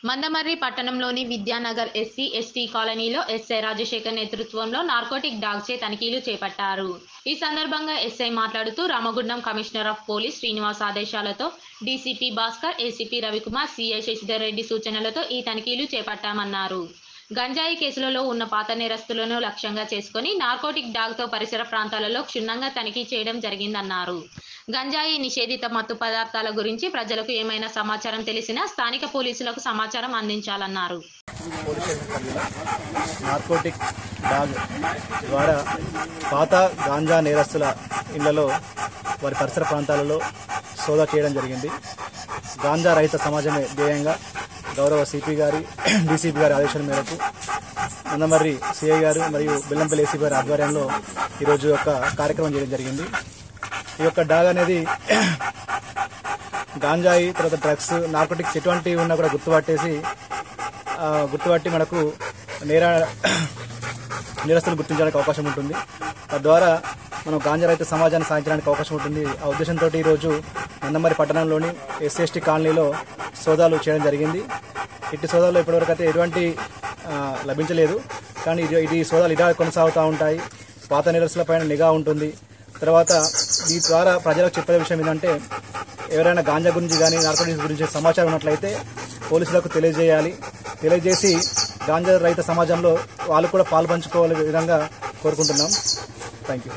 మందమర్రి పట్టణంలోని Vidyanagar SC, ST కాలనీలో SI Rajasekhar నేతృత్వంలో నార్కోటిక్ డాగ్చే తనిఖీలు చేపట్టారు. ఈ సందర్భంగా ఎస్ఐ మాట్లాడుతూ Ramagundam commissioner of police Srinivas ఆదేశాలతో DCP Bhaskar, ACP Ravikumar, CI Sasidhar Reddy సూచనలతో ఈ తనిఖీలు చేపట్టామన్నారు. గంజాయి కేసులలో ఉన్న పాత నేరస్తులను లక్ష్యంగా చేసుకుని నార్కోటిక్ డాగ్తో పరిసర ప్రాంతాలలో క్షుణ్ణంగా తనిఖీ చేయడం జరిగిందన్నారు. గంజాయి నిషేధిత మత్తు పదార్థాల గురించి ప్రజలకు ఏమైనా సమాచారం తెలిసినా స్థానిక పోలీసులకు సమాచారం అందించాలన్నారు. నార్కోటిక్ డాగ్ ద్వారా పాత గాంజా నేరస్తుల ఇళ్లలో వారి పరిసర ప్రాంతాలలో సోదా చేయడం జరిగింది. గాంజా రహిత సమాజమే ధ్యేయంగా గౌరవ సిపి గారి, డీసీపీ గారి ఆదేశాల మేరకు మందమర్రి సిఐ గారు మరియు బెల్లంపల్లి ఏసీ గారి ఆధ్వర్యంలో ఈరోజు ఒక కార్యక్రమం చేయడం జరిగింది. ఈ యొక్క డాగ్ అనేది గాంజాయి, తర్వాత డ్రగ్స్, నార్కోటిక్స్ ఎటువంటివి ఉన్నా కూడా గుర్తుపట్టి మనకు నేరస్తులు గుర్తించడానికి అవకాశం ఉంటుంది. తద్వారా మనం గాంజా రహిత సమాజాన్ని సాధించడానికి అవకాశం ఉంటుంది. ఆ ఉద్దేశంతో ఈరోజు మందమర్రి పట్టణంలోని ఎస్సీ, ఎస్టీ కాలనీలో సోదాలు చేయడం జరిగింది. ఇట్టి సోదాల్లో ఇప్పటివరకు అయితే ఎటువంటి లభించలేదు. కానీ ఇది సోదాలు ఇలా కొనసాగుతూ ఉంటాయి. పాత నేరస్తులపైన నిఘా ఉంటుంది. తర్వాత ఈ ద్వారా ప్రజలకు చెప్పే విషయం ఏంటంటే, ఎవరైనా గాంజా గురించి కానీ నార్కోటిక్స్ గురించి సమాచారం ఉన్నట్లయితే పోలీసులకు తెలియజేసి గాంజా రహిత సమాజంలో వాళ్ళు కూడా పాల్పంచుకోవాలనే విధంగా కోరుకుంటున్నాం. Thank you.